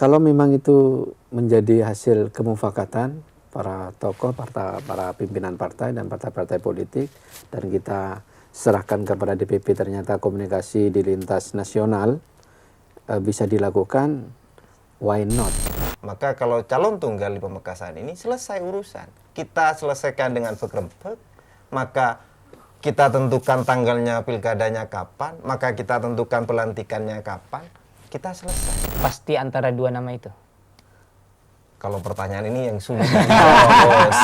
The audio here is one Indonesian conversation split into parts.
Kalau memang itu menjadi hasil kemufakatan para tokoh, para pimpinan partai dan partai-partai politik, dan kita serahkan kepada DPP, ternyata komunikasi di lintas nasional bisa dilakukan, why not? Maka kalau calon tunggal di Pamekasan ini selesai urusan, kita selesaikan dengan begrempet, maka kita tentukan tanggalnya pilkadanya kapan, maka kita tentukan pelantikannya kapan, kita selesai. Pasti antara dua nama itu. Kalau pertanyaan ini yang sulit dijawab, Bos.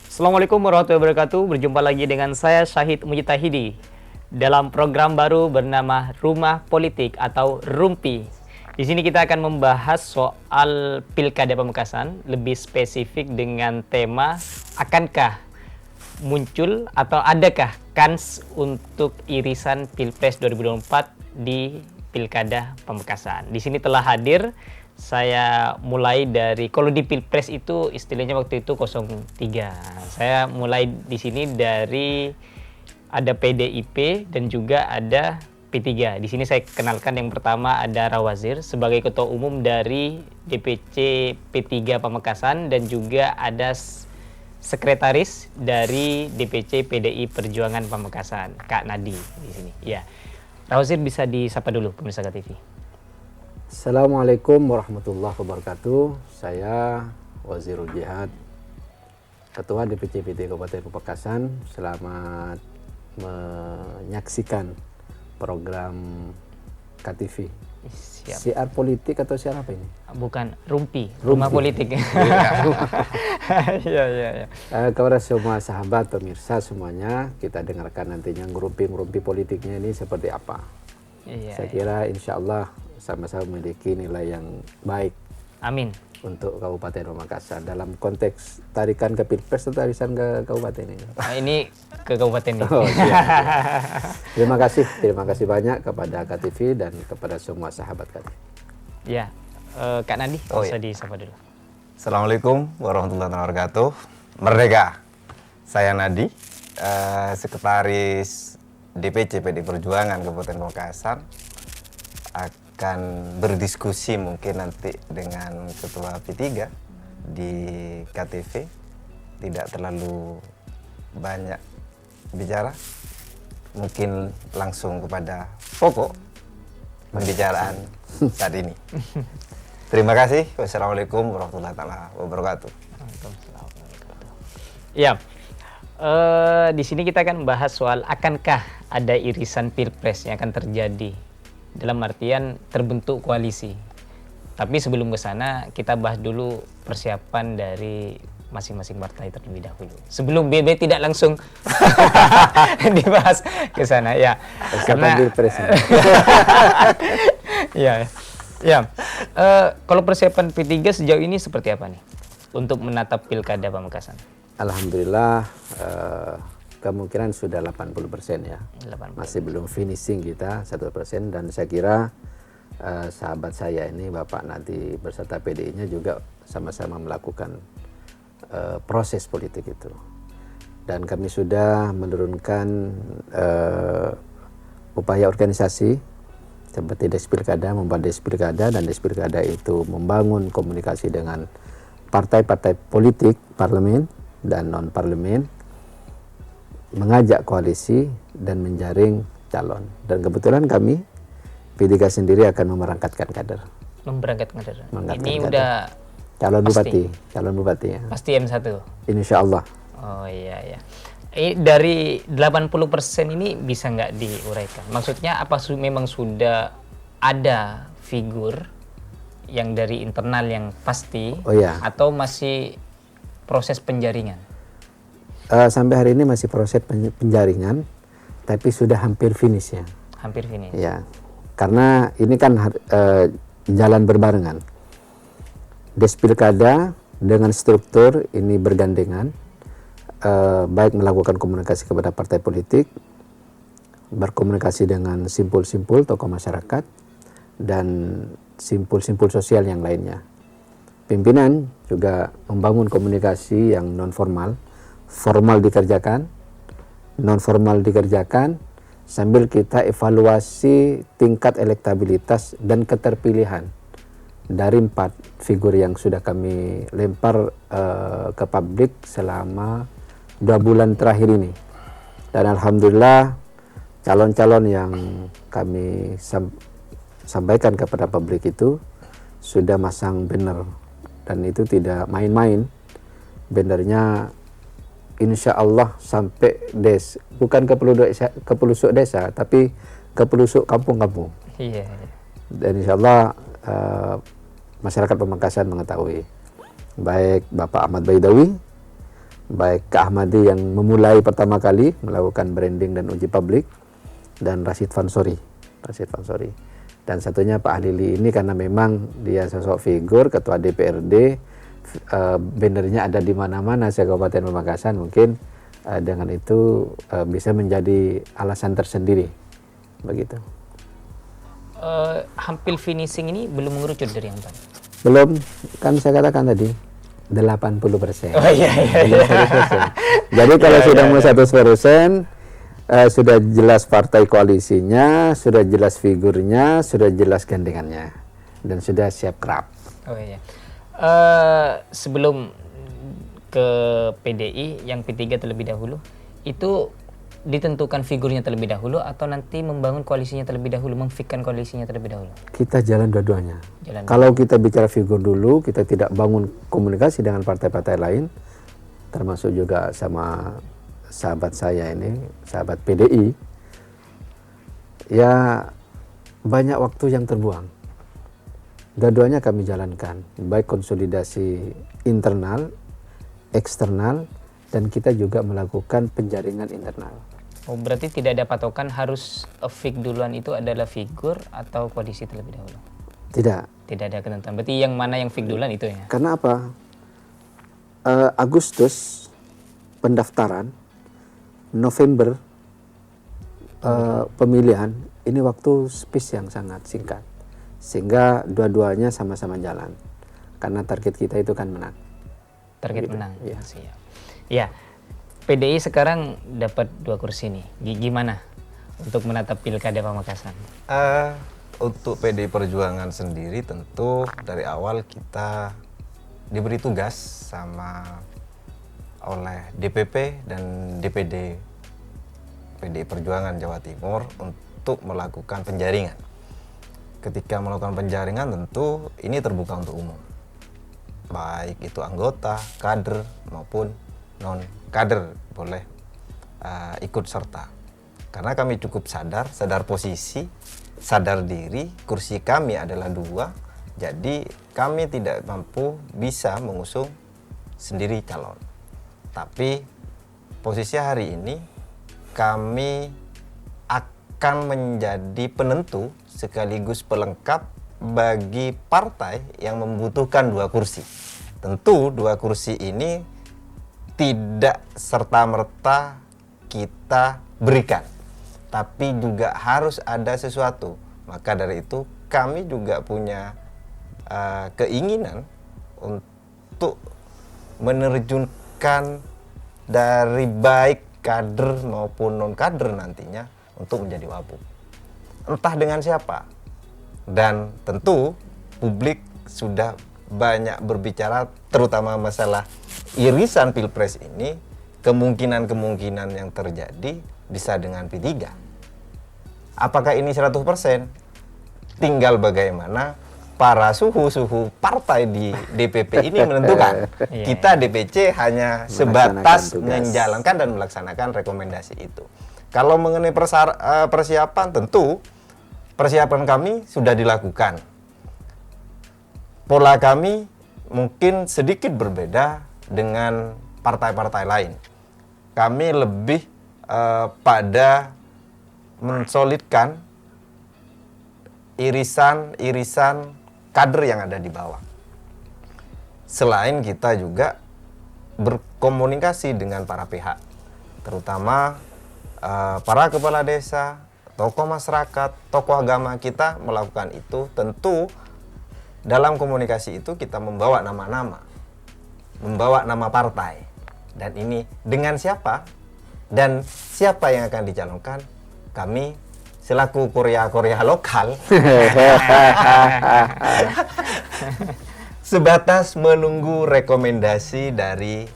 Assalamualaikum warahmatullahi wabarakatuh. Berjumpa lagi dengan saya Syahid Mujtahidi dalam program baru bernama Rumah Politik atau RUMPI. Di sini kita akan membahas soal Pilkada Pamekasan, lebih spesifik dengan tema akankah muncul atau adakah kans untuk irisan Pilpres 2024 di Pilkada Pamekasan. Di sini telah hadir, saya mulai dari, kalau di Pilpres itu istilahnya waktu itu 03. Saya mulai di sini dari ada PDIP dan juga ada P3. Di sini saya kenalkan yang pertama ada Rawazir sebagai Ketua Umum dari DPC P3 Pamekasan dan juga ada Sekretaris dari DPC PDI Perjuangan Pamekasan, Kak Nadi di sini. Ya, Rawazir bisa disapa dulu pemirsa KTV. Assalamualaikum warahmatullahi wabarakatuh. Saya Wazirul Jihad, Ketua DPC P3 Kabupaten Pamekasan. Selamat menyaksikan program KTV. Siap. Siar politik atau siar apa ini? Bukan, RUMPI, Rumah Politik. Iya. Kepada semua sahabat pemirsa semuanya, kita dengarkan nantinya ngerumpi politiknya ini seperti apa. Iya, Saya kira insya Allah sama-sama memiliki nilai yang baik. Amin. Untuk Kabupaten Pamekasan dalam konteks tarikan ke Pilpres atau tarikan ke kabupaten ini? Nah, ini ke kabupaten ini. Oh, siap. Terima kasih banyak kepada KTV dan kepada semua sahabat KTV. Ya, Kak Nadi, bisa disapa dulu. Assalamualaikum warahmatullahi wabarakatuh. Merdeka. Saya Nadi, Sekretaris DPC PDI Perjuangan Kabupaten Pamekasan, akan berdiskusi mungkin nanti dengan Ketua P3 di KTV. Tidak terlalu banyak bicara, mungkin langsung kepada pokok pembicaraan saat ini. Terima kasih. Wassalamualaikum warahmatullahi wabarakatuh. Ya, di sini kita akan membahas soal akankah ada irisan Pilpres yang akan terjadi, dalam artian terbentuk koalisi. Tapi sebelum ke sana, kita bahas dulu persiapan dari masing-masing partai terlebih dahulu. Sebelum BB tidak langsung dibahas ke sana, ya. Karena Pilpres. Ya. Kalau persiapan P3 sejauh ini seperti apa nih untuk menatap Pilkada Pamekasan? Alhamdulillah, kemungkinan sudah 80% ya. 80%. Masih belum finishing kita 1%, dan saya kira sahabat saya ini Bapak Nadi beserta PDI-nya juga sama-sama melakukan proses politik itu. Dan kami sudah menurunkan upaya organisasi seperti Despilkada, membuat Despilkada, dan Despilkada itu membangun komunikasi dengan partai-partai politik, parlemen dan non-parlemen, mengajak koalisi dan menjaring calon. Dan kebetulan kami P3 sendiri akan memerangkatkan kader. Memberangkatkan kader. Mengangkatkan Ini kader. udah calon bupati ya. pasti M1. Insya Allah. Oh iya. Dari 80% ini bisa nggak diuraikan? Maksudnya apa memang sudah ada figur yang dari internal yang pasti, atau masih proses penjaringan? Sampai hari ini masih proses penjaringan, tapi sudah hampir finish ya. Hampir finish. Ya, karena ini kan jalan berbarengan. Despilkada dengan struktur ini bergandengan, baik melakukan komunikasi kepada partai politik, berkomunikasi dengan simpul-simpul tokoh masyarakat, dan simpul-simpul sosial yang lainnya. Pimpinan juga membangun komunikasi yang non formal, formal dikerjakan, non formal dikerjakan, sambil kita evaluasi tingkat elektabilitas dan keterpilihan dari 4 figur yang sudah kami lempar ke publik selama 2 bulan terakhir ini. Dan alhamdulillah calon-calon yang kami sampaikan kepada publik itu sudah masang banner, dan itu tidak main-main. Bannernya insya Allah sampai bukan ke pelosok desa, tapi ke pelosok kampung-kampung. Iya. Dan insya Allah masyarakat Pamekasan mengetahui, baik Bapak Ahmad Baidawi, baik Kak Ahmadi yang memulai pertama kali melakukan branding dan uji publik, dan Rashid Fansori. Dan satunya Pak Halili ini karena memang dia sosok figur ketua DPRD, bannernya ada di mana-mana se-Kabupaten Pamekasan, mungkin dengan itu bisa menjadi alasan tersendiri begitu. Hampir finishing ini belum mengerucut dari yang tadi. Belum, kan saya katakan tadi 80%. Oh iya. Jadi kalau sudah mau 100%, sudah jelas partai koalisinya, sudah jelas figurnya, sudah jelas gandengannya, dan sudah siap kerap. Oh iya. Sebelum ke PDI, yang P3 terlebih dahulu, itu ditentukan figurnya terlebih dahulu atau nanti membangun koalisinya terlebih dahulu, memfikkan koalisinya terlebih dahulu? Kita jalan dua-duanya. Kalau kita bicara figur dulu, kita tidak bangun komunikasi dengan partai-partai lain, termasuk juga sama sahabat saya ini, sahabat PDI, ya banyak waktu yang terbuang. Dua-duanya kami jalankan, baik konsolidasi internal, eksternal, dan kita juga melakukan penjaringan internal. Oh, berarti tidak ada patokan harus fix duluan itu adalah figur atau koalisi terlebih dahulu? Tidak. Tidak ada ketentuan. Berarti yang mana yang fix duluan itu ya? Karena apa? Agustus pendaftaran, November pemilihan, ini waktu space yang sangat singkat. Sehingga dua-duanya sama-sama jalan. Karena target kita itu kan menang. Target Gitu. menang. Iya. Siap. Ya. PDI sekarang dapat 2 kursi nih. Gimana untuk menatap Pilkada Pamekasan? Untuk PDI Perjuangan sendiri tentu dari awal kita diberi tugas sama oleh DPP dan DPD PDI Perjuangan Jawa Timur untuk melakukan penjaringan. Ketika melakukan penjaringan tentu ini terbuka untuk umum, baik itu anggota, kader maupun non kader boleh ikut serta, karena kami cukup sadar posisi, sadar diri, kursi kami adalah 2, jadi kami tidak mampu bisa mengusung sendiri calon. Tapi posisi hari ini kami akan menjadi penentu sekaligus pelengkap bagi partai yang membutuhkan 2 kursi. Tentu 2 kursi ini tidak serta-merta kita berikan, tapi juga harus ada sesuatu. Maka dari itu kami juga punya keinginan untuk menerjunkan dari baik kader maupun non kader nantinya untuk menjadi wabub. Entah dengan siapa. Dan tentu publik sudah banyak berbicara terutama masalah irisan Pilpres ini, kemungkinan-kemungkinan yang terjadi bisa dengan P3. Apakah ini 100%? Tinggal bagaimana para suhu-suhu partai di DPP ini menentukan. Kita DPC hanya sebatas menjalankan dan melaksanakan rekomendasi itu. Kalau mengenai persiapan, tentu persiapan kami sudah dilakukan. Pola kami mungkin sedikit berbeda dengan partai-partai lain. Kami lebih pada mensolidkan irisan kader yang ada di bawah. Selain kita juga berkomunikasi dengan para pihak, terutama para kepala desa, tokoh masyarakat, tokoh agama. Kita melakukan itu. Tentu dalam komunikasi itu kita membawa nama-nama, membawa nama partai. Dan ini dengan siapa? Dan siapa yang akan dicalonkan? Kami selaku Korea lokal sebatas menunggu rekomendasi dari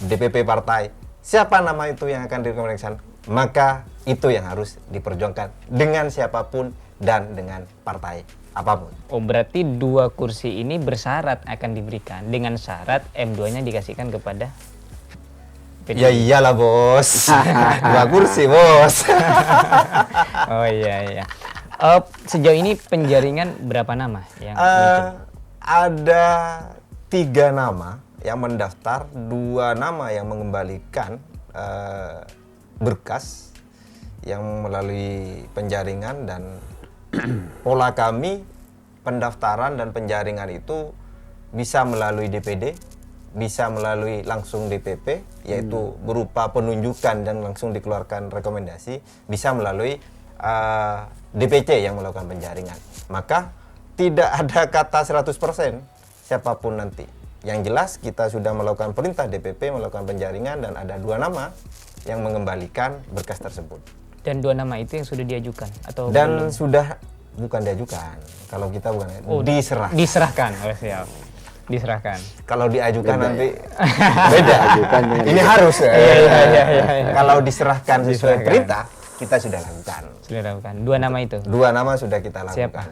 DPP partai. Siapa nama itu yang akan direkomendasikan? Maka itu yang harus diperjuangkan dengan siapapun dan dengan partai apapun. Oh, berarti 2 kursi ini bersyarat akan diberikan dengan syarat M2-nya dikasihkan kepada Ya iyalah bos, 2 kursi bos. Oh iya. Sejauh ini penjaringan berapa nama yang muncul? Ada 3 nama yang mendaftar, 2 nama yang mengembalikan berkas yang melalui penjaringan, dan pola kami pendaftaran dan penjaringan itu bisa melalui DPD, bisa melalui langsung DPP, yaitu berupa penunjukan dan langsung dikeluarkan rekomendasi, bisa melalui DPC yang melakukan penjaringan. Maka tidak ada kata 100% siapapun nanti. Yang jelas kita sudah melakukan perintah DPP melakukan penjaringan, dan ada 2 nama yang mengembalikan berkas tersebut. Dan 2 nama itu yang sudah diajukan atau Dan belum? sudah bukan diajukan. Kalau kita bukan Diserahkan. Oh, siap. Diserahkan. Kalau diajukan Beda, nanti beda ajukan dengan ini harus ya. Iya. Kalau diserahkan sesuai Diserahkan. perintah, kita sudah lakukan. Sudah dilakukan. 2 nama itu. 2 nama sudah kita lakukan. Siapa?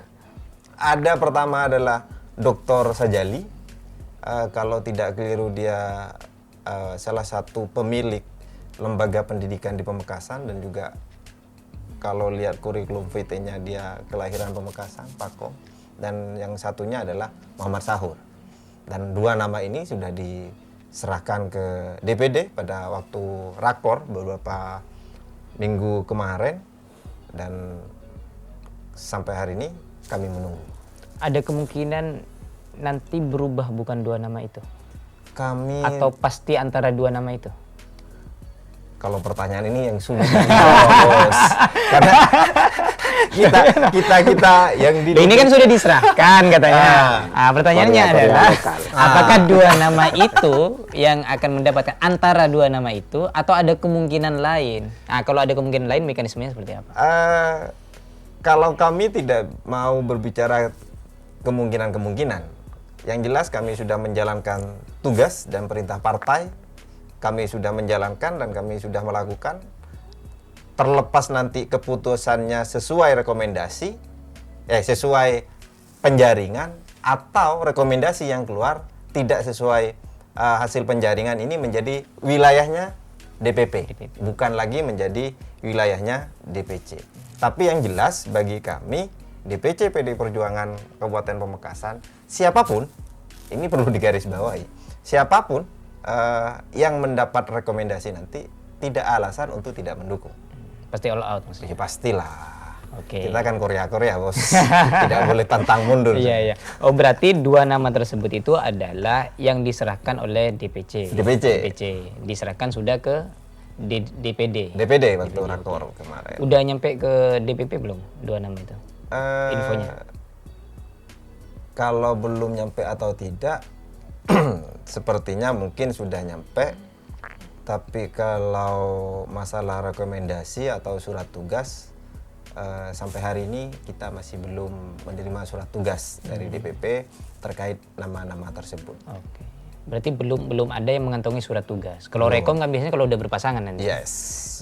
Ada pertama adalah Dr. Sajali. Kalau tidak keliru dia salah satu pemilik lembaga pendidikan di Pamekasan, dan juga kalau lihat kurikulum vitae-nya dia kelahiran Pamekasan, Pakom. Dan yang satunya adalah Muhammad Sahur. Dan 2 nama ini sudah diserahkan ke DPD pada waktu rakor beberapa minggu kemarin, dan sampai hari ini kami menunggu. Ada kemungkinan nanti berubah bukan 2 nama itu? Kami Atau pasti antara 2 nama itu? kalau pertanyaan ini yang sulit bos. Karena kita yang di Ini kan sudah diserahkan katanya. Pertanyaannya Korea adalah lokal. apakah 2 nama itu yang akan mendapatkan antara 2 nama itu, atau ada kemungkinan lain? Kalau ada kemungkinan lain, mekanismenya seperti apa? Kalau kami tidak mau berbicara kemungkinan-kemungkinan. Yang jelas kami sudah menjalankan tugas dan perintah partai. Kami sudah menjalankan dan kami sudah melakukan. Terlepas nanti keputusannya sesuai rekomendasi, sesuai penjaringan, atau rekomendasi yang keluar tidak sesuai hasil penjaringan, ini menjadi wilayahnya DPP, bukan lagi menjadi wilayahnya DPC. Tapi yang jelas bagi kami, DPC PD Perjuangan Kabupaten Pamekasan, siapapun, ini perlu digarisbawahi, siapapun yang mendapat rekomendasi nanti tidak alasan untuk tidak mendukung. Pasti all out maksudnya? Ya pastilah. Oke. Kita kan Korea bos, tidak boleh pantang mundur. Iya. Oh, berarti 2 nama tersebut itu adalah yang diserahkan oleh DPC. Diserahkan sudah ke DPD. DPD waktu rakor kemarin. Udah nyampe ke DPP belum 2 nama itu? Infonya. Kalau belum nyampe atau tidak, sepertinya mungkin sudah nyampe. Tapi kalau masalah rekomendasi atau surat tugas, sampai hari ini kita masih belum menerima surat tugas dari DPP terkait nama-nama tersebut. Oke. Berarti belum ada yang mengantongi surat tugas. Kalau rekom kan biasanya kalau udah berpasangan nanti. Yes.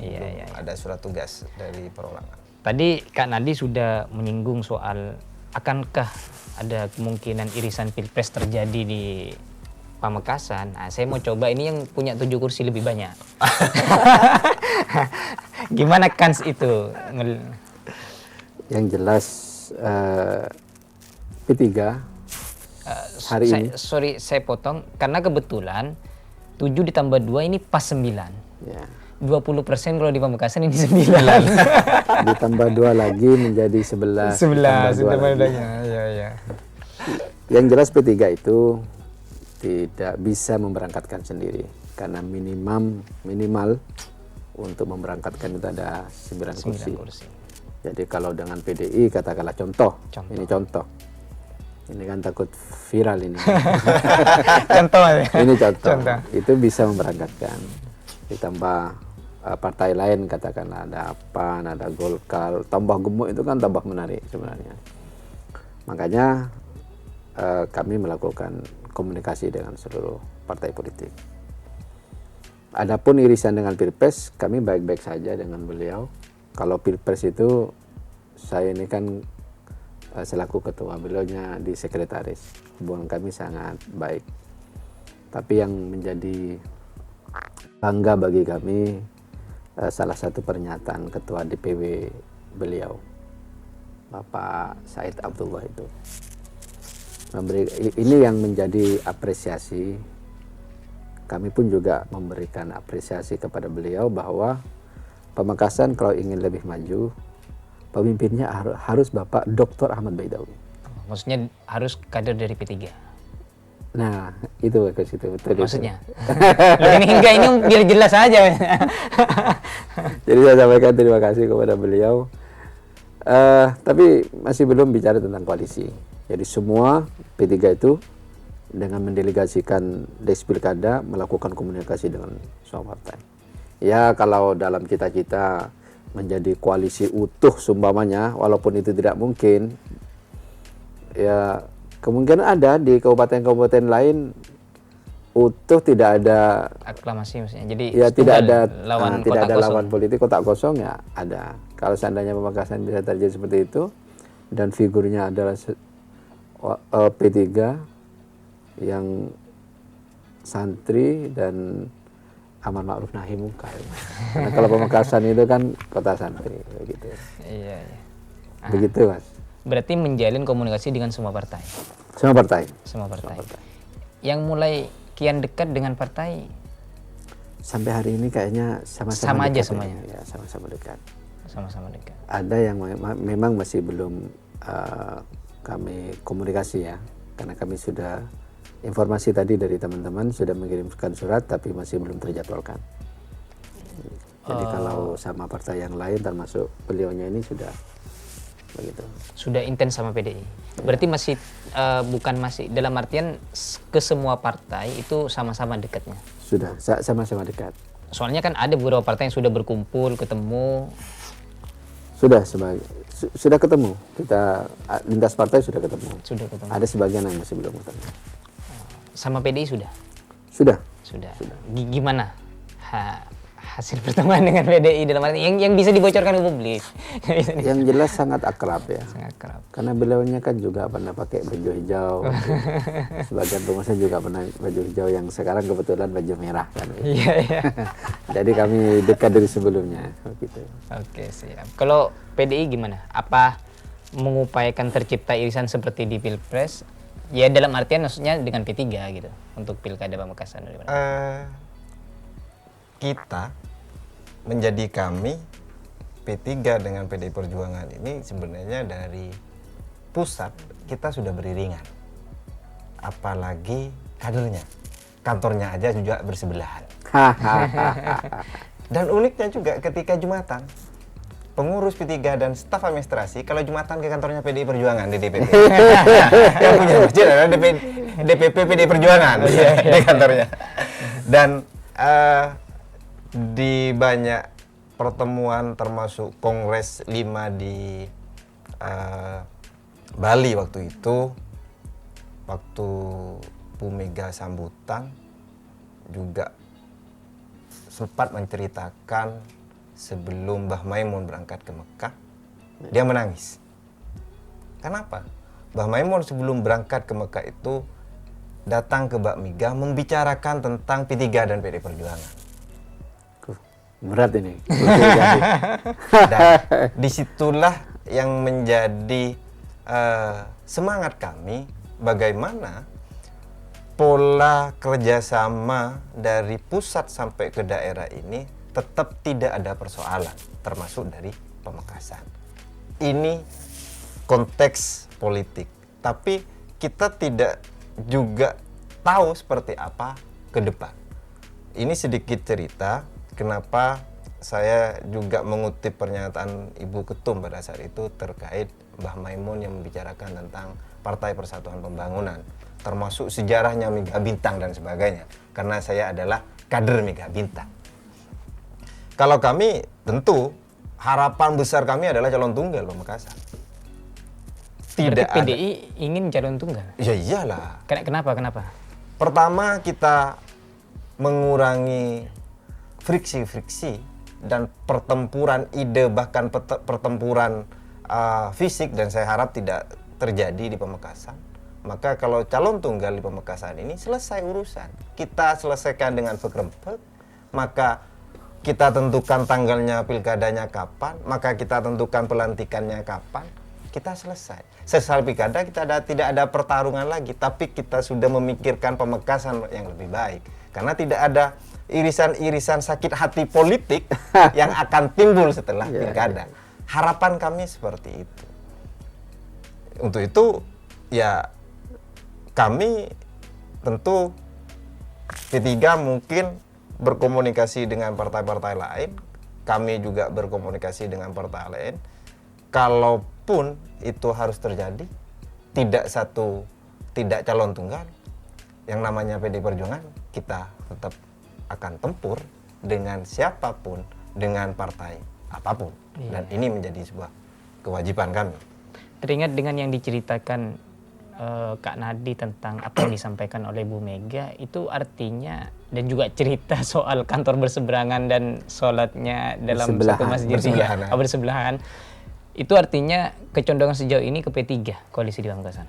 Iya. Ada surat tugas dari perorangan. Tadi Kak Nadi sudah menyinggung soal akankah ada kemungkinan irisan pilpres terjadi di Pamekasan. Saya mau coba ini yang punya 7 kursi lebih banyak. Gimana kans itu? Yang jelas P3 hari ini. Sorry, saya potong. Karena kebetulan 7 ditambah 2 ini pas 9. Ya. 20% kalau di Pamekasan ini 9. Ditambah 2 lagi menjadi 11. 11 ditambah 2 lagi. Ya. Yang jelas P3 itu tidak bisa memberangkatkan sendiri karena minimal untuk memberangkatkan itu ada 9 kursi. Jadi kalau dengan PDI katakanlah contoh. Ini contoh. Ini kan takut viral ini. Contoh. Ini contoh. Itu bisa memberangkatkan. Ditambah partai lain, katakanlah ada PAN, ada Golkar, tambah gemuk itu kan tambah menarik sebenarnya. Makanya kami melakukan komunikasi dengan seluruh partai politik. Adapun irisan dengan Pilpres, kami baik-baik saja dengan beliau. Kalau Pilpres itu saya ini kan selaku ketua, beliaunya di sekretaris. Hubungan kami sangat baik. Tapi yang menjadi bangga bagi kami salah satu pernyataan ketua DPW beliau, Bapak Said Abdullah itu. Ini yang menjadi apresiasi. Kami pun juga memberikan apresiasi kepada beliau bahwa Pamekasan kalau ingin lebih maju, pemimpinnya harus Bapak Dr. Ahmad Baidowi. Maksudnya harus kader dari P3. Nah, itu ke situ betul. Maksudnya. Ini biar jelas aja. Jadi saya sampaikan terima kasih kepada beliau. Tapi masih belum bicara tentang koalisi. Jadi semua P3 itu dengan mendelegasikan Despilkada melakukan komunikasi dengan semua partai. Ya kalau dalam cita-cita menjadi koalisi utuh sumpamanya, walaupun itu tidak mungkin, ya kemungkinan ada di kabupaten-kabupaten lain utuh, tidak ada aklamasi maksudnya. Jadi ya tidak ada lawan politik, kotak kosong ya ada. Kalau seandainya Pamekasan bisa terjadi seperti itu dan figurnya adalah P3 yang santri dan amar ma'ruf nahi munkar. Karena kalau Pamekasan itu kan kota santri begitu. Iya. Begitu, Mas. Berarti menjalin komunikasi dengan semua partai. Semua partai. Semua partai. Yang mulai kian dekat dengan partai sampai hari ini kayaknya sama-sama aja dekat semuanya. Ya, sama-sama dekat. Sama-sama dekat. Ada yang memang masih belum kami komunikasi ya, karena kami sudah informasi tadi dari teman-teman sudah mengirimkan surat tapi masih belum terjadwalkan. Jadi kalau sama partai yang lain termasuk beliaunya ini sudah begitu. Sudah intens sama PDI. Berarti masih bukan masih dalam artian ke semua partai itu sama-sama dekatnya. Sudah sama-sama dekat. Soalnya kan ada beberapa partai yang sudah berkumpul, ketemu. Sudah ketemu. Kita lintas partai sudah ketemu. Sudah ketemu. Ada sebagian yang masih belum ketemu. Sama PDI sudah. Sudah. Gimana hasil pertemuan dengan PDI dalam arti yang bisa dibocorkan ke publik? Yang jelas sangat akrab ya. Sangat akrab. Karena beliaunya kan juga pernah pakai baju hijau. Sebagian pengusaha juga pernah baju hijau yang sekarang kebetulan baju merah kan. Iya, iya. Jadi kami dekat dari sebelumnya begitu. Oke, siap. Kalau PDI gimana? Apa mengupayakan tercipta irisan seperti di Pilpres? Ya dalam artian maksudnya dengan P3 gitu untuk Pilkada Pamekasan. Kita menjadi kami P3 dengan PDI Perjuangan ini sebenarnya dari pusat kita sudah beriringan, apalagi kadernya, kantornya aja juga bersebelahan. Dan uniknya juga ketika Jumatan pengurus P3 dan staf administrasi kalau Jumatan ke kantornya PDI Perjuangan di DPP. Yang punya masjid adalah DPP PDI Perjuangan di kantornya. Dan di banyak pertemuan termasuk Kongres 5 di Bali waktu itu, waktu Bu Mega sambutan juga sempat menceritakan sebelum Mbah Maimun berangkat ke Mekah, dia menangis. Kenapa? Mbah Maimun sebelum berangkat ke Mekah itu datang ke Mbak Mega membicarakan tentang P3 dan PDI Perjuangan. Berat ini. Dan disitulah yang menjadi semangat kami bagaimana pola kerjasama dari pusat sampai ke daerah ini tetap tidak ada persoalan, termasuk dari Pamekasan. Ini konteks politik, tapi kita tidak juga tahu seperti apa ke depan. Ini sedikit cerita kenapa saya juga mengutip pernyataan Ibu Ketum pada saat itu terkait Mbah Maimun yang membicarakan tentang Partai Persatuan Pembangunan, termasuk sejarahnya Mega Bintang dan sebagainya, karena saya adalah kader Mega Bintang. Kalau kami tentu harapan besar kami adalah calon tunggal Pamekasan. Berarti PDI ingin calon tunggal. Ya iyalah. Kenapa? Pertama, kita mengurangi friksi-friksi dan pertempuran ide, bahkan pertempuran fisik, dan saya harap tidak terjadi di Pamekasan. Maka kalau calon tunggal di Pamekasan ini selesai urusan, kita selesaikan dengan berkrempek, maka kita tentukan tanggalnya pilkadanya kapan, maka kita tentukan pelantikannya kapan, kita selesai. Selesai pilkada tidak ada pertarungan lagi, tapi kita sudah memikirkan Pamekasan yang lebih baik. Karena tidak ada irisan-irisan sakit hati politik yang akan timbul setelah pilkada. Harapan kami seperti itu. Untuk itu, ya kami tentu P3 mungkin berkomunikasi dengan partai-partai lain, kami juga berkomunikasi dengan partai lain. Kalaupun itu harus terjadi, tidak calon tunggal, yang namanya PDI Perjuangan, kita tetap akan tempur dengan siapapun, dengan partai apapun. Dan ini menjadi sebuah kewajiban kami. Teringat dengan yang diceritakan Kak Nadi tentang apa yang disampaikan oleh Bu Mega, itu artinya, dan juga cerita soal kantor berseberangan dan sholatnya dalam satu masjid bersebelahan, itu artinya kecondongan sejauh ini ke P3 koalisi di Pamekasan.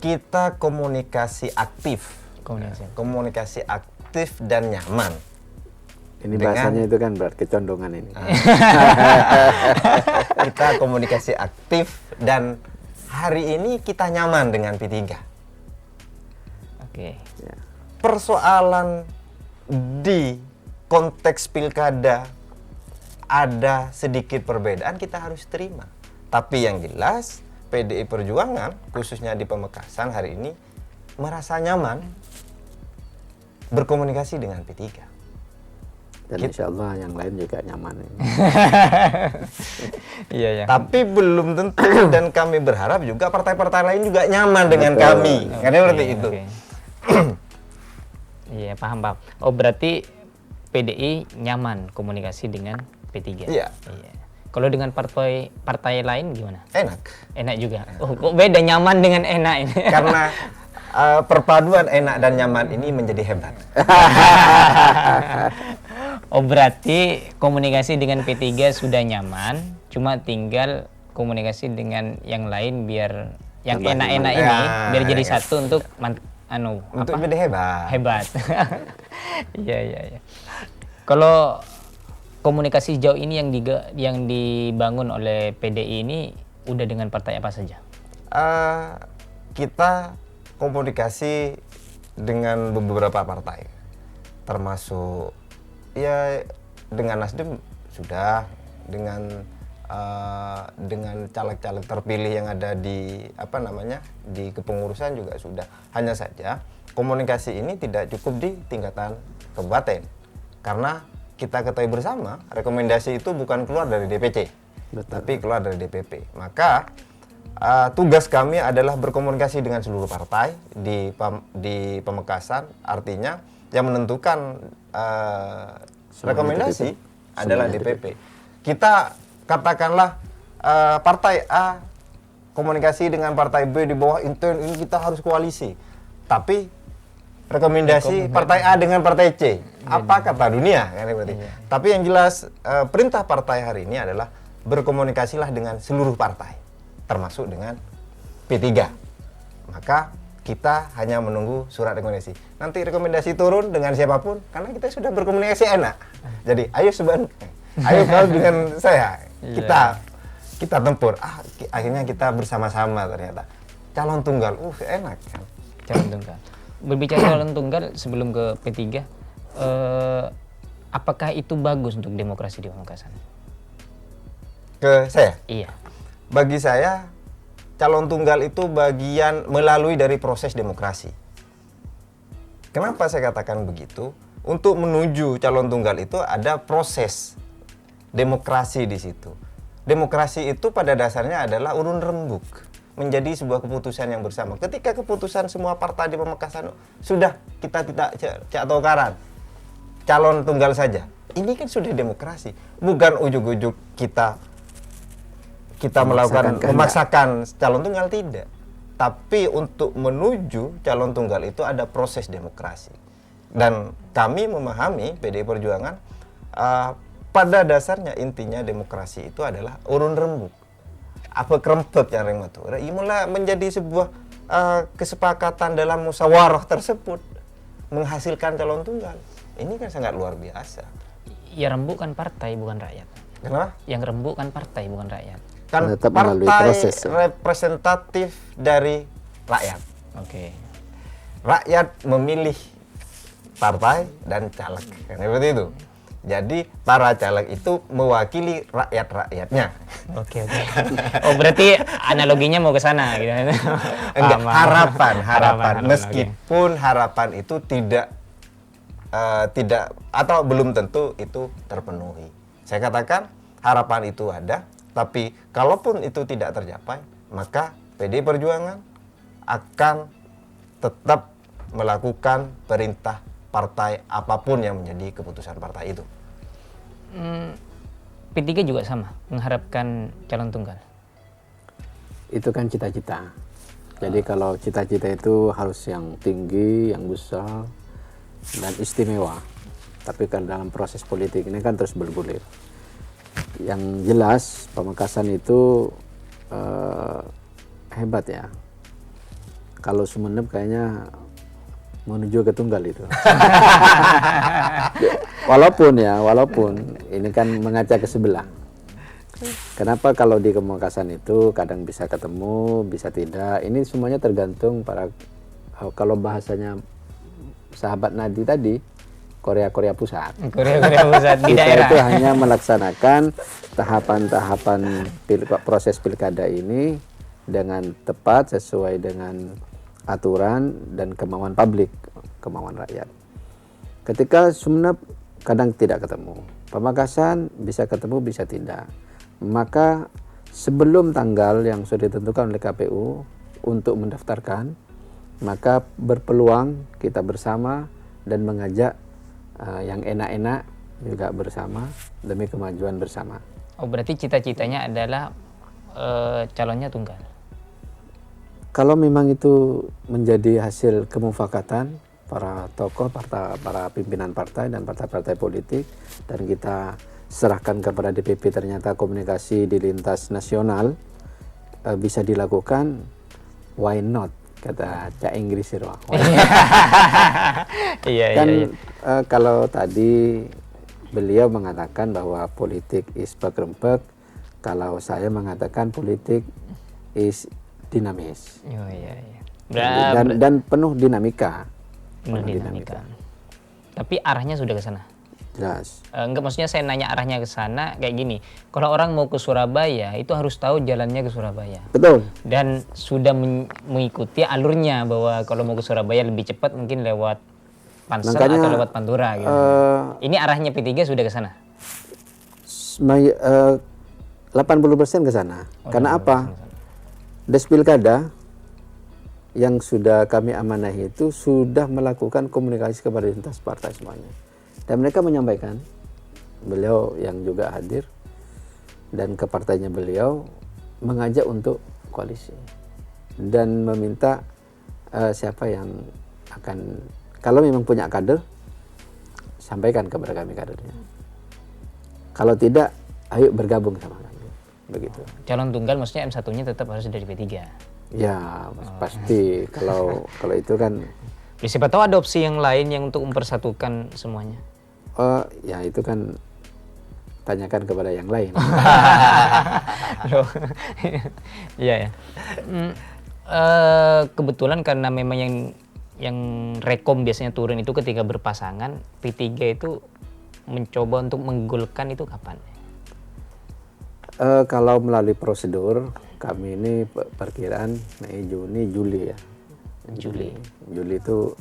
Kita komunikasi aktif dan nyaman. Ini bahasanya itu kan berarti kecondongan ini. Kita komunikasi aktif dan hari ini kita nyaman dengan P3. Oke. Persoalan di konteks pilkada ada sedikit perbedaan, kita harus terima. Tapi yang jelas PDI Perjuangan khususnya di Pamekasan hari ini merasa nyaman berkomunikasi dengan P3. Dan insya Allah yang lain juga nyaman ini. Iya. Tapi belum tentu, dan kami berharap juga partai-partai lain juga nyaman dengan kami. Karena seperti itu. Iya, paham. Oh, berarti PDI nyaman komunikasi dengan P3. Iya. Kalau dengan partai lain gimana? Enak juga. Oh, kok beda nyaman dengan enak ini? Karena perpaduan enak dan nyaman ini menjadi hebat. Oh, berarti komunikasi dengan P3 sudah nyaman, cuma tinggal komunikasi dengan yang lain biar yang enak-enak ini biar jadi satu untuk menjadi hebat. Iya. Kalau komunikasi sejauh ini yang dibangun oleh PDI ini udah dengan partai apa saja? Kita komunikasi dengan beberapa partai, termasuk ya dengan Nasdem sudah, dengan caleg-caleg terpilih yang ada di di kepengurusan juga sudah. Hanya saja komunikasi ini tidak cukup di tingkatan kabupaten, karena kita ketahui bersama rekomendasi itu bukan keluar dari DPC, tapi keluar dari DPP. Maka tugas kami adalah berkomunikasi dengan seluruh partai di Pamekasan. Artinya yang menentukan rekomendasi adalah DPP. Kita katakanlah partai A komunikasi dengan partai B di bawah intern, ini kita harus koalisi. Tapi rekomendasi partai A dengan partai C, apa kata dunia? Tapi yang jelas perintah partai hari ini adalah berkomunikasilah dengan seluruh partai, termasuk dengan P3. Maka kita hanya menunggu surat rekomendasi. Nanti rekomendasi turun dengan siapapun, karena kita sudah berkomunikasi enak. Jadi ayo ayo kau dengan saya, kita tempur. Akhirnya kita bersama-sama ternyata. Calon tunggal, enak kan? Calon tunggal. Berbicara calon tunggal sebelum ke P3, apakah itu bagus untuk demokrasi di Pamekasan? Ke saya? Iya. Bagi saya, calon tunggal itu bagian melalui dari proses demokrasi. Kenapa saya katakan begitu? Untuk menuju calon tunggal itu ada proses demokrasi di situ. Demokrasi itu pada dasarnya adalah urun rembuk menjadi sebuah keputusan yang bersama. Ketika keputusan semua partai di Pamekasan sudah, kita tidak cak tokaran, calon tunggal saja. Ini kan sudah demokrasi, bukan ujuk-ujuk kita memaksakan calon tunggal, tidak. Tapi untuk menuju calon tunggal itu ada proses demokrasi. Dan kami memahami PDI Perjuangan pada dasarnya intinya demokrasi itu adalah urun rembuk. Apa kerempet yang reng matur. Mulai menjadi sebuah kesepakatan dalam musyawarah tersebut menghasilkan calon tunggal. Ini kan sangat luar biasa. Ya rembuk kan partai bukan rakyat. Kenapa? Yang rembuk kan partai bukan rakyat. Kan Tetap melalui partai proses, ya. representatif dari rakyat. Oke. Rakyat memilih partai dan caleg, kan seperti itu. Jadi para caleg itu mewakili rakyat-rakyatnya. Oke. Oh berarti analoginya mau ke sana gitu. Enggak, harapan. Harapan, Meskipun harapan itu tidak atau belum tentu itu terpenuhi. Saya katakan harapan itu ada, tapi kalaupun itu tidak tercapai, maka PDI Perjuangan akan tetap melakukan perintah partai apapun yang menjadi keputusan partai itu. P3 juga sama, mengharapkan calon tunggal. Itu kan cita-cita. Jadi kalau cita-cita itu harus yang tinggi, yang besar, dan istimewa. Tapi kan dalam proses politik ini kan terus bergulir. Yang jelas Pamekasan itu hebat ya. Kalau Sumeneb kayaknya menuju ke tunggal itu. walaupun ini kan mengaca ke sebelah. Kenapa kalau di Pamekasan itu kadang bisa ketemu, bisa tidak. Ini semuanya tergantung para, kalau bahasanya sahabat Nadi tadi, Korea Pusat. Korea Pusat di Kita daerah. itu hanya melaksanakan tahapan-tahapan proses pilkada ini dengan tepat sesuai dengan aturan dan kemauan publik, kemauan rakyat. Ketika Sumeneb kadang tidak ketemu, Pamekasan bisa ketemu, bisa tidak. Maka sebelum tanggal yang sudah ditentukan oleh KPU untuk mendaftarkan, maka berpeluang kita bersama dan mengajak yang enak-enak juga bersama demi kemajuan bersama. Oh berarti cita-citanya adalah calonnya tunggal. Kalau memang itu menjadi hasil kemufakatan para tokoh, para pimpinan partai dan partai-partai politik, dan kita serahkan kepada DPP, ternyata komunikasi di lintas nasional bisa dilakukan, why not, kata Cak Inggris itu. Kan kalau tadi beliau mengatakan bahwa politik is berkerempek, kalau saya mengatakan politik is dinamis. Dan penuh dinamika. Penuh dinamika. Tapi arahnya sudah ke sana. Jelas. Enggak, maksudnya saya nanya arahnya ke sana kayak gini. Kalau orang mau ke Surabaya itu harus tahu jalannya ke Surabaya. Betul. Dan sudah mengikuti alurnya bahwa kalau mau ke Surabaya lebih cepat mungkin lewat Pansel atau lewat Pantura gitu. Ini arahnya P3 sudah ke sana. 80% ke sana. Karena apa? Despilkada yang sudah kami amanahi itu sudah melakukan komunikasi kepada lintas partai semuanya. Dan mereka menyampaikan, beliau yang juga hadir, dan ke partainya beliau mengajak untuk koalisi. Dan meminta siapa yang akan, kalau memang punya kader, sampaikan kepada kami kadernya. Kalau tidak, ayo bergabung sama kami. Begitu. Calon tunggal maksudnya M1-nya tetap harus dari P3? Ya, pasti. Kalau itu kan... Siapa tahu ada opsi yang lain yang untuk mempersatukan semuanya. Ya itu kan tanyakan kepada yang lain. Iya ya. Kebetulan karena memang yang rekom biasanya turun itu ketika berpasangan, P3 itu mencoba untuk menggolkan itu kapan? Kalau melalui prosedur, kami ini perkiraan Mei, Juni, Juli ya. Juli itu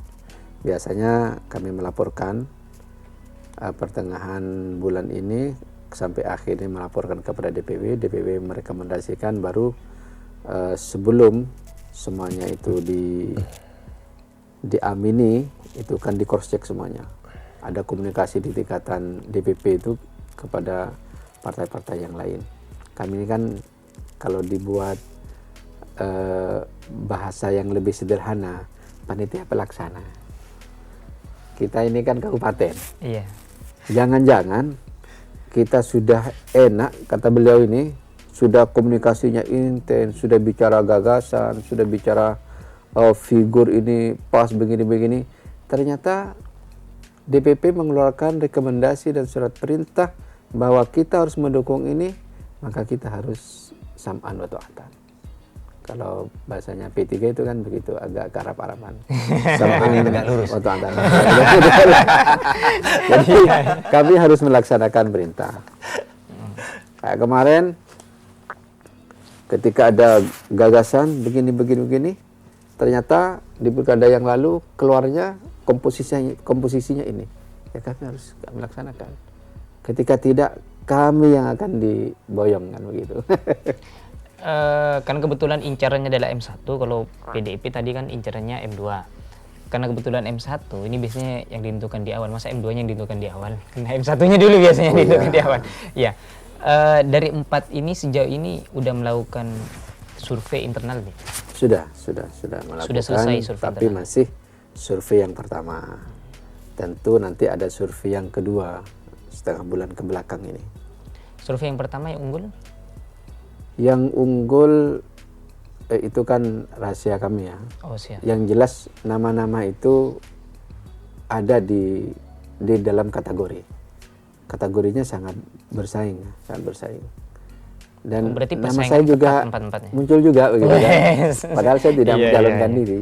biasanya kami melaporkan pertengahan bulan ini sampai akhirnya melaporkan kepada DPW merekomendasikan, baru sebelum semuanya itu diamini itu kan di cross check semuanya. ada komunikasi di tingkatan DPP itu kepada partai-partai yang lain. Kami ini kan kalau dibuat bahasa yang lebih sederhana, panitia pelaksana. Kita ini kan kabupaten. Iya. Jangan-jangan kita sudah enak, kata beliau ini, sudah komunikasinya intens, sudah bicara gagasan, sudah bicara figur ini pas begini-begini. Ternyata DPP mengeluarkan rekomendasi dan surat perintah bahwa kita harus mendukung ini, maka kita harus sam'an wa ta'atan. Kalau bahasanya P3 itu kan begitu, agak karap-karapan. Sam'an wa ta'atan. Jadi kami harus melaksanakan perintah. Kayak kemarin ketika ada gagasan begini, ternyata di pilkada yang lalu keluarnya komposisinya ini. Ya kami harus melaksanakan. Ketika tidak, kami yang akan diboyongkan begitu. Kan kebetulan incarannya adalah M1, kalau PDIP tadi kan incarannya M2. Karena kebetulan M1 ini biasanya yang ditentukan di awal, masa M2-nya yang ditentukan di awal? Karena M1-nya dulu biasanya ditentukan di awal. Ya. Dari 4 ini sejauh ini udah melakukan survei internal nih? Sudah melakukan. Sudah selesai survei tapi internal. masih survei yang pertama. Tentu nanti ada survei yang kedua setengah bulan ke belakang ini. Survei yang pertama yang unggul? Yang unggul itu kan rahasia kami ya. Oh siap. Yang jelas nama-nama itu ada di dalam kategori. Kategorinya sangat bersaing. Dan berarti nama persaingan saya juga ketat empat-empatnya. muncul juga begitu kan. Yes. Padahal saya tidak Iya, mencalonkan iya. diri.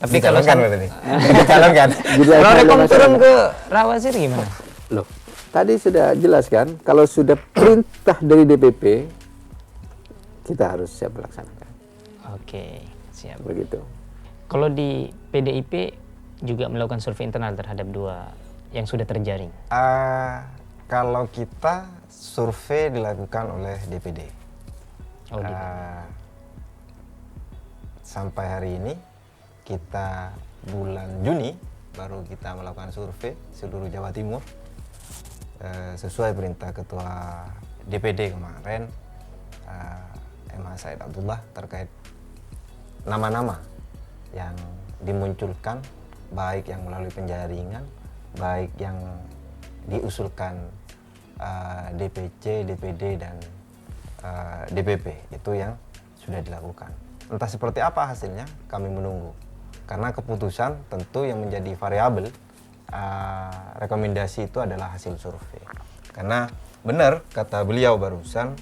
Tapi kalau berarti dicalonkan. Jadi kalau ada Rekom masalah. turun ke Rawasir gimana? Loh, tadi sudah jelas kan, kalau sudah perintah dari DPP, kita harus siap melaksanakan. Oke, siap. Begitu. Kalau di PDIP juga melakukan survei internal terhadap 2 yang sudah terjaring. Kalau kita survei dilakukan oleh DPD. Oh, gitu. Sampai hari ini kita bulan Juni baru kita melakukan survei seluruh Jawa Timur sesuai perintah Ketua DPD kemarin MH Said Abdullah terkait nama-nama yang dimunculkan baik yang melalui penjaringan, baik yang diusulkan DPC, DPD dan DPP itu yang sudah dilakukan. Entah seperti apa hasilnya, kami menunggu. Karena keputusan tentu yang menjadi variabel rekomendasi itu adalah hasil survei. Karena benar kata beliau barusan,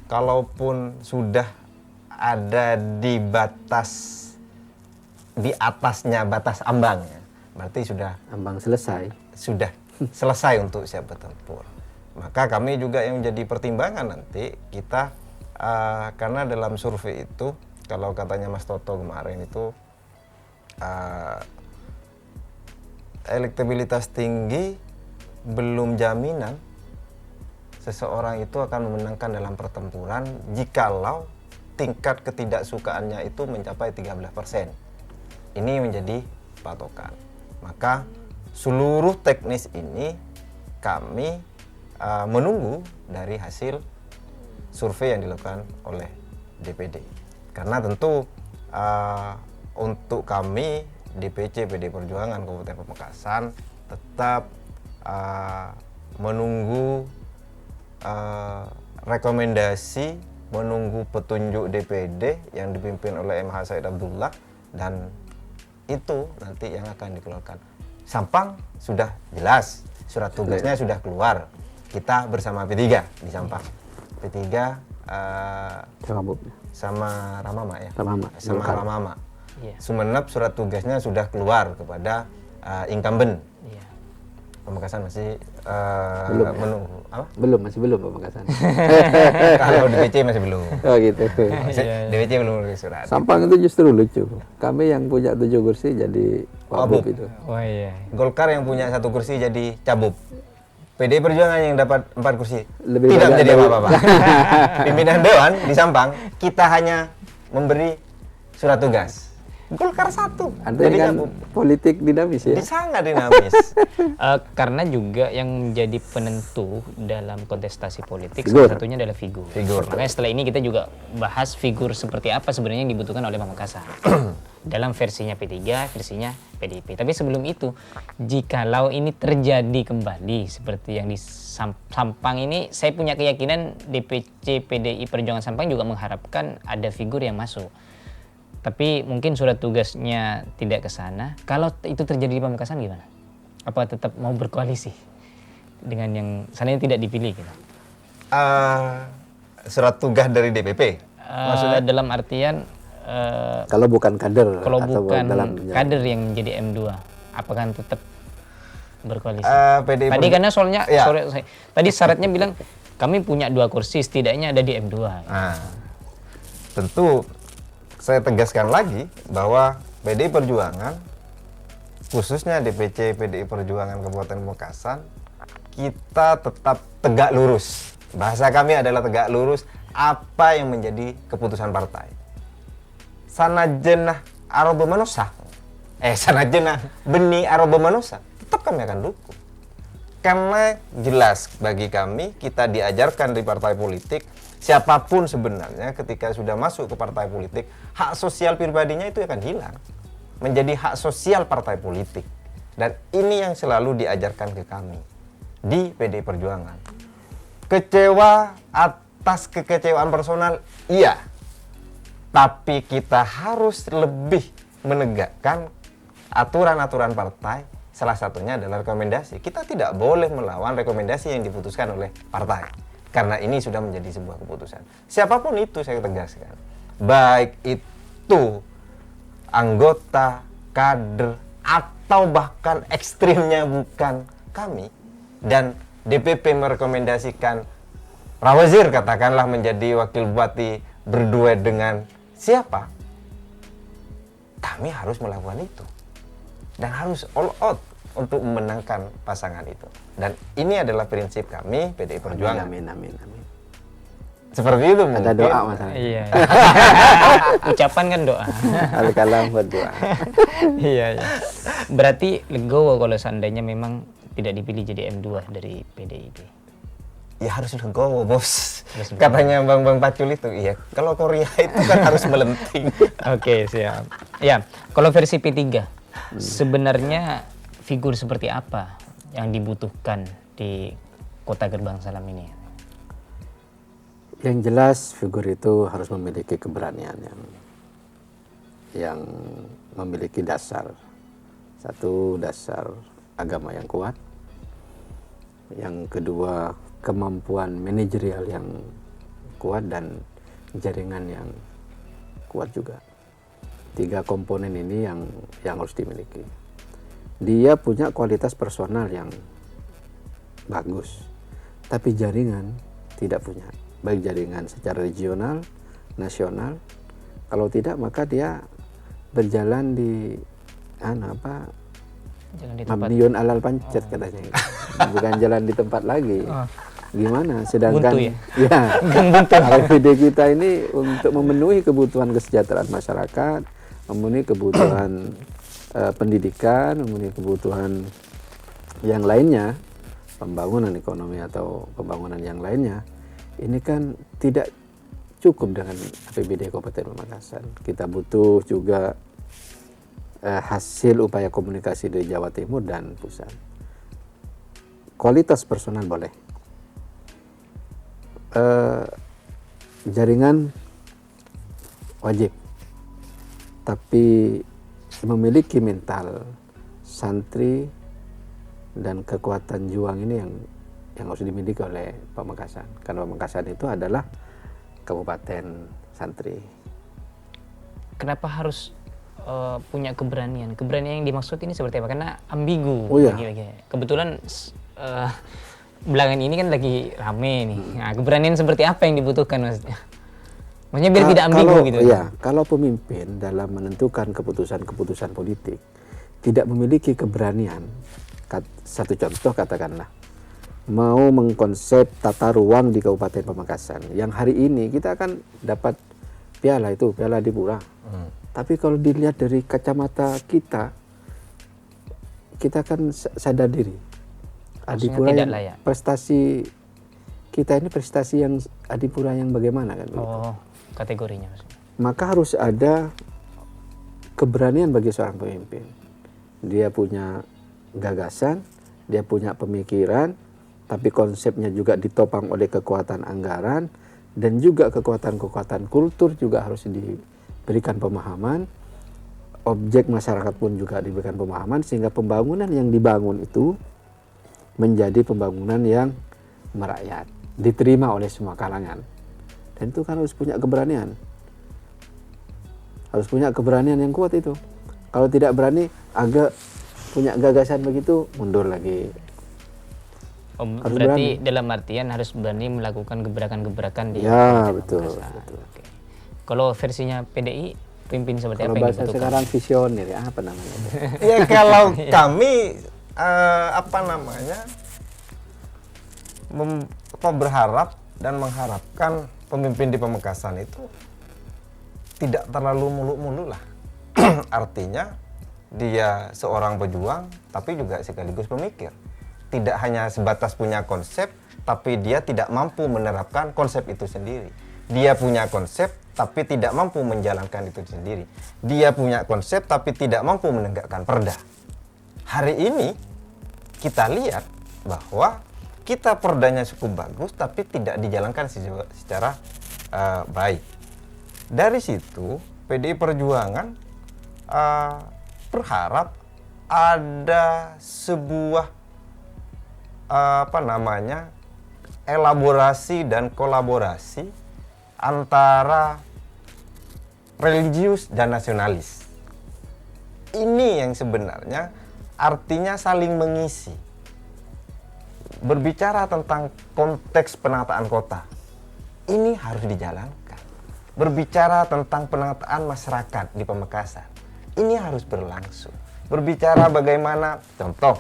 kalaupun sudah ada di atasnya batas ambang, ya, berarti sudah selesai untuk siap bertempur. Maka kami juga yang menjadi pertimbangan nanti kita karena dalam survei itu kalau katanya Mas Toto kemarin itu elektabilitas tinggi belum jaminan seseorang itu akan memenangkan dalam pertempuran jikalau tingkat ketidaksukaannya itu mencapai 13%. Ini menjadi patokan. Maka seluruh teknis ini kami menunggu dari hasil survei yang dilakukan oleh DPD. Karena tentu untuk kami DPC PD Perjuangan Kabupaten Pamekasan tetap menunggu rekomendasi, menunggu petunjuk DPD yang dipimpin oleh MH Said Abdullah, dan itu nanti yang akan dikeluarkan. Sampang sudah jelas, surat tugasnya sudah keluar. Kita bersama P3 di Sampang. P3 sama Ramama ya. Sama Ramama. Iya. Sumeneb surat tugasnya sudah keluar kepada incumbent. Iya. Pamekasan masih Belum ya? menunggu. Apa? Masih belum Pamekasan. Kalau DPC masih belum. Oh gitu. DPC belum menulis surat. Sampang itu justru lucu. Kami yang punya 7 kursi jadi wabub itu. Oh iya. Golkar yang punya 1 kursi jadi cabub. PD Perjuangan yang dapat 4 kursi Lebih tidak banyak menjadi dari- apa-apa. Pimpinan Dewan di Sampang kita hanya memberi surat tugas. Golkar satu. Artinya kan politik dinamis ya. Sangat dinamis. Karena juga yang menjadi penentu dalam kontestasi politik Figur. salah satunya adalah figur. Figur. Makanya setelah ini kita juga bahas figur seperti apa sebenarnya yang dibutuhkan oleh Pamekasan dalam versinya P3, versinya PDIP. Tapi sebelum itu, jikalau ini terjadi kembali seperti yang di Sampang ini, saya punya keyakinan DPC PDI Perjuangan Sampang juga mengharapkan ada figur yang masuk. Tapi mungkin surat tugasnya tidak ke sana. Kalau itu terjadi di Pamekasan gimana? Apa tetap mau berkoalisi dengan yang sananya tidak dipilih gitu? Surat tugas dari DPP. Maksudnya dalam artian Kalau bukan kader kalau atau bukan dalam kader yang menjadi M2, apakah tetap berkoalisi? PDI Tadi karena soalnya Ya. tadi syaratnya bilang kami punya 2 kursi, setidaknya ada di M2. Nah, tentu saya tegaskan lagi bahwa PDI Perjuangan, khususnya DPC PDI Perjuangan Kabupaten Pamekasan, kita tetap tegak lurus. Bahasa kami adalah tegak lurus apa yang menjadi keputusan partai. Sanajenah aroba manosa, sanajenah beni aroba manosa, tetap kami akan dukung. Karena jelas bagi kami, kita diajarkan di partai politik, siapapun sebenarnya ketika sudah masuk ke partai politik, hak sosial pribadinya itu akan hilang. Menjadi hak sosial partai politik. Dan ini yang selalu diajarkan ke kami di PDI Perjuangan. Kecewa atas kekecewaan personal, iya. Tapi kita harus lebih menegakkan aturan-aturan partai. Salah satunya adalah rekomendasi. Kita tidak boleh melawan rekomendasi yang diputuskan oleh partai. Karena ini sudah menjadi sebuah keputusan. Siapapun itu saya tegaskan. Baik itu anggota, kader, atau bahkan ekstrimnya bukan kami. Dan DPP merekomendasikan Rawazir katakanlah menjadi wakil bupati berduet dengan siapa? Kami harus melakukan itu. Dan harus all out untuk memenangkan pasangan itu. Dan ini adalah prinsip kami PDI Perjuangan. Amin, amin, amin. Seperti itu mungkin. Ada doa masalah. Iya. Ucapan kan doa. Al-kalam berdoa. Iya. Berarti legowo kalau seandainya memang tidak dipilih jadi M2 dari PDIP. Ya harus legowo bos. Katanya Bang Pacul itu, iya. Kalau Korea itu kan harus melenting. Oke, siap. Ya, kalau versi P3, sebenarnya figur seperti apa yang dibutuhkan di Kota Gerbang Salam ini? Yang jelas figur itu harus memiliki keberanian yang memiliki dasar. Satu, dasar agama yang kuat. Yang kedua, kemampuan manajerial yang kuat dan jaringan yang kuat juga. 3 komponen ini yang harus dimiliki. Dia punya kualitas personal yang bagus, tapi jaringan tidak punya. Baik jaringan secara regional, nasional. Kalau tidak maka dia berjalan di Jalan di tempat. Mabniun alal pancet katanya. Bukan jalan di tempat lagi. Gimana? Sedangkan Buntu ya? RPD kita ini untuk memenuhi kebutuhan kesejahteraan masyarakat, memenuhi kebutuhan pendidikan, memenuhi kebutuhan yang lainnya, pembangunan ekonomi atau pembangunan yang lainnya, ini kan tidak cukup dengan APBD Kabupaten Pamekasan. Kita butuh juga hasil upaya komunikasi dari Jawa Timur dan pusat. Kualitas personal boleh. Jaringan wajib. Tapi memiliki mental santri dan kekuatan juang ini yang harus dimiliki oleh Pamekasan. Karena Pamekasan itu adalah kabupaten santri. Kenapa harus punya keberanian? Keberanian yang dimaksud ini seperti apa? Karena ambigu. Oh, iya. Kebetulan belakangan ini kan lagi rame nih. Nah, keberanian seperti apa yang dibutuhkan maksudnya? Maksudnya biar tidak ambigu gitu. Iya, kalau pemimpin dalam menentukan keputusan-keputusan politik tidak memiliki keberanian, satu contoh katakanlah, mau mengkonsep tata ruang di Kabupaten Pamekasan, yang hari ini kita akan dapat piala Dipura. Tapi kalau dilihat dari kacamata kita kan sadar diri. Adipura tidak yang layak. prestasi kita ini prestasi yang Adipura yang bagaimana kan? begitu. Oh, kategorinya maksudnya. Maka harus ada keberanian bagi seorang pemimpin. Dia punya gagasan, dia punya pemikiran, tapi konsepnya juga ditopang oleh kekuatan anggaran dan juga kekuatan-kekuatan kultur juga harus diberikan pemahaman. Objek masyarakat pun juga diberikan pemahaman sehingga pembangunan yang dibangun itu menjadi pembangunan yang merakyat, diterima oleh semua kalangan. Dan itu kan harus punya keberanian. Harus punya keberanian yang kuat itu. Kalau tidak berani, agak punya gagasan begitu, mundur lagi. Harus Berarti dalam artian harus berani melakukan gebrakan-gebrakan di Ya, Kabupaten betul, Pamekasan. betul. Oke. Kalau versinya PDI, pimpin seperti Kalau apa yang bahasa dibutuhkan? sekarang visioner ya, apa namanya? Ya kalau kami apa namanya berharap dan mengharapkan pemimpin di Pamekasan itu tidak terlalu muluk-muluk lah. Artinya dia seorang pejuang tapi juga sekaligus pemikir. Tidak hanya sebatas punya konsep tapi dia tidak mampu menerapkan konsep itu sendiri. Dia punya konsep tapi tidak mampu menjalankan itu sendiri. Dia punya konsep tapi tidak mampu menegakkan perda. Hari ini kita lihat bahwa kita perdanya cukup bagus tapi tidak dijalankan secara baik. Dari situ PDI Perjuangan berharap ada sebuah elaborasi dan kolaborasi antara religius dan nasionalis. Ini yang sebenarnya artinya saling mengisi. Berbicara tentang konteks penataan kota, ini harus dijalankan. Berbicara tentang penataan masyarakat di Pamekasan, ini harus berlangsung. Berbicara bagaimana, contoh,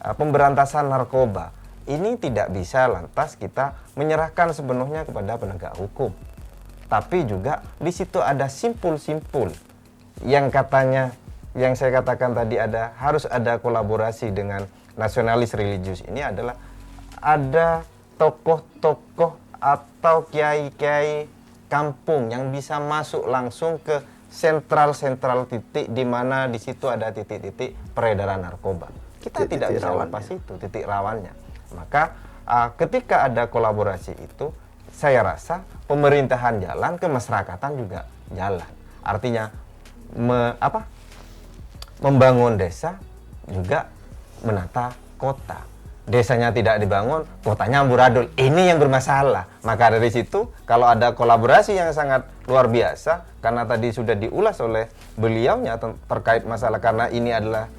pemberantasan narkoba, ini tidak bisa lantas kita menyerahkan sepenuhnya kepada penegak hukum. Tapi juga di situ ada simpul-simpul yang katanya, yang saya katakan tadi harus ada kolaborasi dengan nasionalis religius. Ini adalah ada tokoh-tokoh atau kiai-kiai kampung yang bisa masuk langsung ke sentral-sentral titik di mana di situ ada titik-titik peredaran narkoba. Kita tidak bisa lepas itu, titik rawannya. Maka ketika ada kolaborasi itu, saya rasa pemerintahan jalan, kemasyarakatan juga jalan. Artinya membangun desa juga menata kota. Desanya tidak dibangun, kotanya amburadul. Ini yang bermasalah. Maka dari situ, kalau ada kolaborasi yang sangat luar biasa, karena tadi sudah diulas oleh beliaunya terkait masalah, karena ini adalah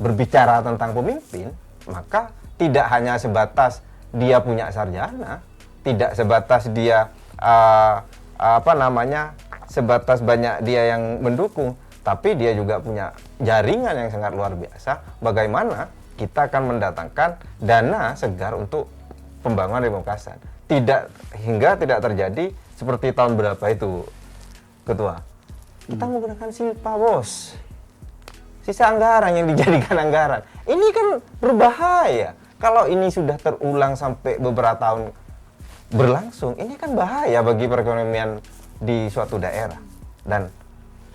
berbicara tentang pemimpin, maka tidak hanya sebatas dia punya sarjana, tidak sebatas dia sebatas banyak dia yang mendukung, tapi dia juga punya jaringan yang sangat luar biasa. Bagaimana kita akan mendatangkan dana segar untuk pembangunan di Pamekasan. Hingga tidak terjadi seperti tahun berapa itu, Ketua. Kita menggunakan silpa, bos. Sisa anggaran yang dijadikan anggaran. Ini kan berbahaya. Kalau ini sudah terulang sampai beberapa tahun berlangsung, ini kan bahaya bagi perekonomian di suatu daerah. Dan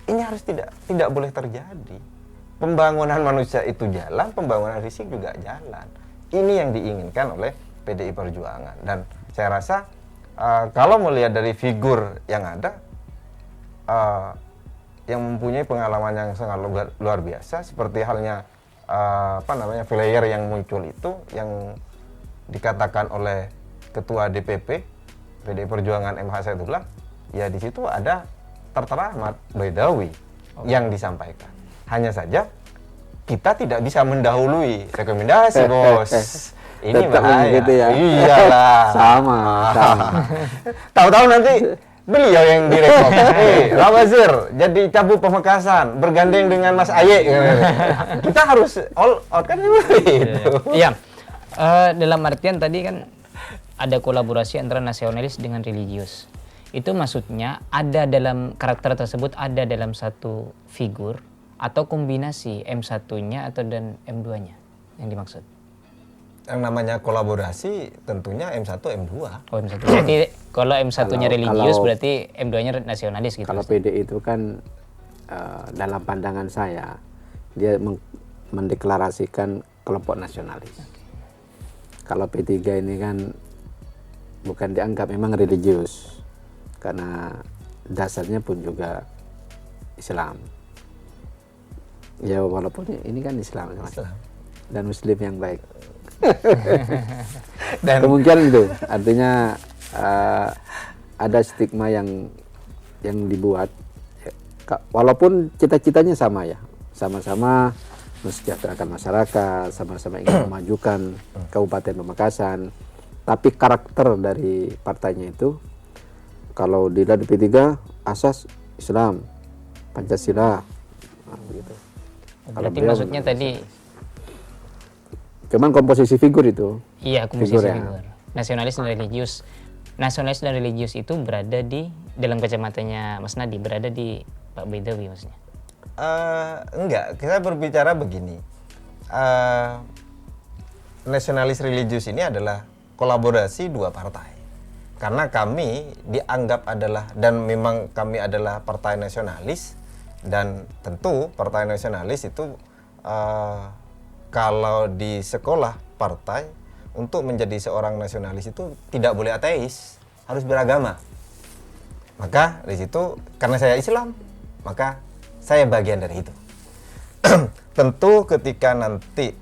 ini harus tidak boleh terjadi. Pembangunan manusia itu jalan, pembangunan fisik juga jalan. Ini yang diinginkan oleh PDI Perjuangan. Dan saya rasa kalau melihat dari figur yang ada, yang mempunyai pengalaman yang sangat luar biasa, seperti halnya player yang muncul itu, yang dikatakan oleh Ketua DPP PDI Perjuangan MH Saidullah, ya di situ ada tertera Ahmad Baidawi yang disampaikan. Hanya saja kita tidak bisa mendahului rekomendasi, bos. Ini bahaya. Gitu ya. Iyalah. Sama. Tahu-tahu nanti beliau yang direkom. Rawazir jadi cabut Pamekasan bergandeng dengan Mas Aye. Kita harus all out kan itu. Iya. Dalam artian tadi kan ada kolaborasi antara nasionalis dengan religius. itu maksudnya ada dalam karakter tersebut, ada dalam satu figur atau kombinasi M1-nya atau dan M2-nya yang dimaksud? Yang namanya kolaborasi tentunya M1, M2. Oh, M1. Berarti kalau M1-nya religius kalau- berarti M2-nya nasionalis gitu. Kalau Mas? PD itu kan dalam pandangan saya dia mendeklarasikan kelompok nasionalis. Kalau P3 ini kan bukan dianggap memang religius karena dasarnya pun juga Islam. Ya walaupun ini kan Islam, Mas. Islam. Dan Muslim yang baik. Dan Kemungkinan itu artinya ada stigma yang dibuat ya, walaupun cita-citanya sama ya, sama-sama mensejahterakan masyarakat, sama-sama ingin memajukan Kabupaten Pamekasan, tapi karakter dari partainya itu kalau dilihat di P3 asas Islam, Pancasila, begitu. Berarti beliau maksudnya tadi cuman komposisi figur itu. iya komposisi Figur ya. figur. Nasionalis dan religius. Nasionalis dan religius itu berada di dalam kacamatanya Mas Nadi, berada di Pak Baidawi maksudnya. enggak, kita berbicara begini. Nasionalis religius ini adalah kolaborasi dua partai. Karena kami dianggap adalah, dan memang kami adalah partai nasionalis, dan tentu partai nasionalis itu kalau di sekolah partai untuk menjadi seorang nasionalis itu tidak boleh ateis, harus beragama. Maka di situ karena saya Islam, maka saya bagian dari itu. Tentu ketika nanti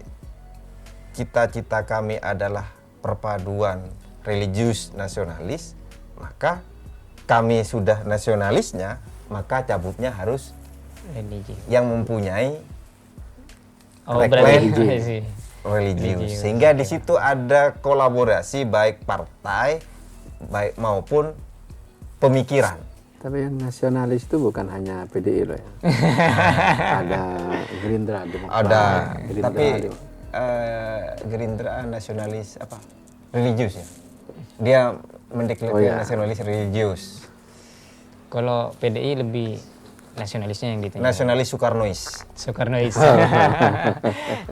cita-cita kami adalah perpaduan religius nasionalis, maka kami sudah nasionalisnya, maka cabutnya harus Religi. yang mempunyai Oh, Reklame. berarti religius. Sehingga di situ ada kolaborasi baik partai baik maupun pemikiran. Tapi yang nasionalis itu bukan hanya PDI loh ya. Ada Gerindra, Demokrat. Ada, Gerindra, tapi Gerindra nasionalis apa? Religius ya. Dia mendeklarasikan Oh, ya. nasionalis religius. Kalau PDI lebih nasionalisnya yang ditunjuk. Nasionalis Soekarnois. Soekarnois.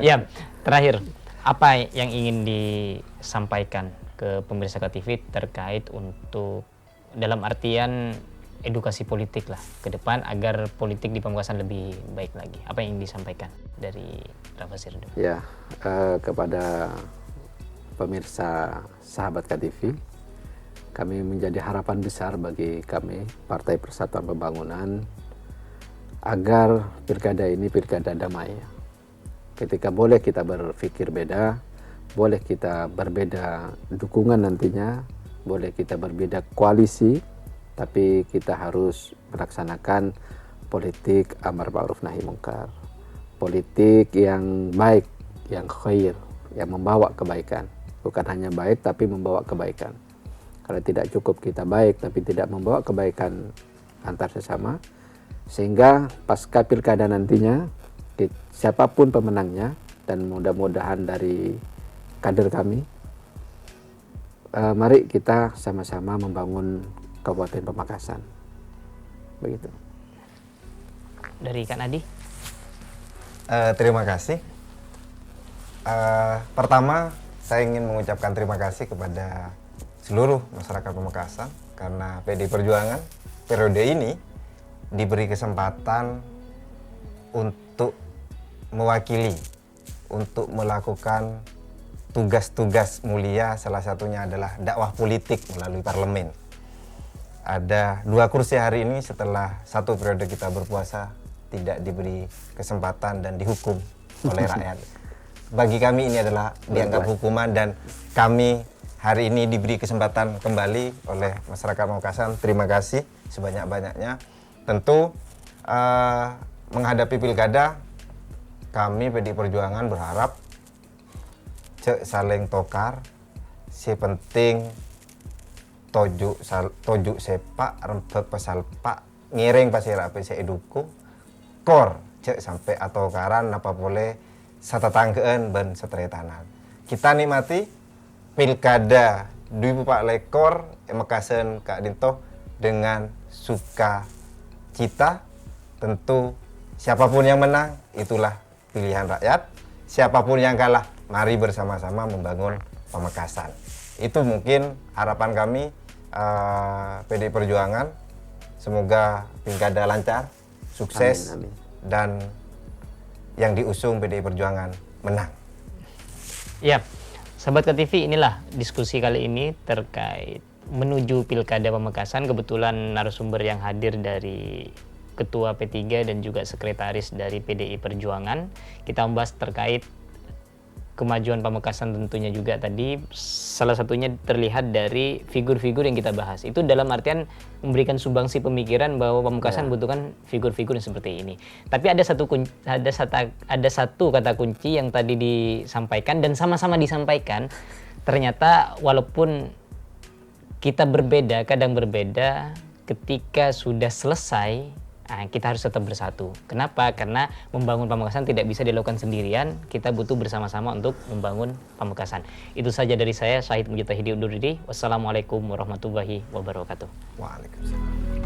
Ya, terakhir apa yang ingin disampaikan ke pemirsa KTV terkait untuk dalam artian edukasi politik lah ke depan agar politik di Pamekasan lebih baik lagi. Apa yang ingin disampaikan dari Rafa Sirdo? Ya, kepada pemirsa sahabat KTV, kami menjadi harapan besar bagi kami Partai Persatuan Pembangunan agar pilkada ini pilkada damai. Ketika boleh kita berpikir beda, boleh kita berbeda dukungan nantinya, boleh kita berbeda koalisi, tapi kita harus melaksanakan politik amar ma'ruf nahi munkar, politik yang baik, yang khair, yang membawa kebaikan. Bukan hanya baik tapi membawa kebaikan. Kalau tidak cukup kita baik tapi tidak membawa kebaikan antar sesama, sehingga pasca pilkada nantinya siapapun pemenangnya, dan mudah-mudahan dari kader kami, mari kita sama-sama membangun Kabupaten Pamekasan. Begitu. Dari Kak Nadi? Terima kasih. Pertama, saya ingin mengucapkan terima kasih kepada seluruh masyarakat Pamekasan karena PDI Perjuangan periode ini diberi kesempatan untuk mewakili, untuk melakukan tugas-tugas mulia, salah satunya adalah dakwah politik melalui parlemen. Ada 2 kursi hari ini setelah 1 periode kita berpuasa tidak diberi kesempatan dan dihukum oleh rakyat. Bagi kami ini adalah dianggap hukuman, dan kami hari ini diberi kesempatan kembali oleh masyarakat Pamekasan. Terima kasih sebanyak-banyaknya. Tentu menghadapi pilkada, kami PDI Perjuangan berharap saling tokar, si penting tojuk sepak rempek pasal pak ngiring pasir apa saya eduku kor cek sampai atau karan apa boleh satatangkeun ben setretanan. Kita nikmati pilkada 2004 lekor Pamekasan Kak Dinto dengan sukacita. Tentu siapapun yang menang itulah pilihan rakyat, siapapun yang kalah mari bersama-sama membangun Pamekasan. Itu mungkin harapan kami PDI Perjuangan. Semoga pilkada lancar, sukses, Amin, amin. dan yang diusung PDI Perjuangan menang. Ya, sahabat KTV, inilah diskusi kali ini terkait menuju Pilkada Pamekasan. Kebetulan narasumber yang hadir dari Ketua P3 dan juga Sekretaris dari PDI Perjuangan. Kita membahas terkait kemajuan Pamekasan tentunya juga tadi. Salah satunya terlihat dari figur-figur yang kita bahas. Itu dalam artian memberikan sumbangsi pemikiran bahwa Pamekasan membutuhkan figur-figur yang seperti ini. Tapi ada satu kata kunci yang tadi disampaikan dan sama-sama disampaikan. Ternyata walaupun kita berbeda, kadang berbeda, ketika sudah selesai, kita harus tetap bersatu. Kenapa? Karena membangun Pamekasan tidak bisa dilakukan sendirian. Kita butuh bersama-sama untuk membangun Pamekasan. Itu saja dari saya, Syahid Mujitahidi undur diri. Wassalamualaikum warahmatullahi wabarakatuh. Waalaikumsalam.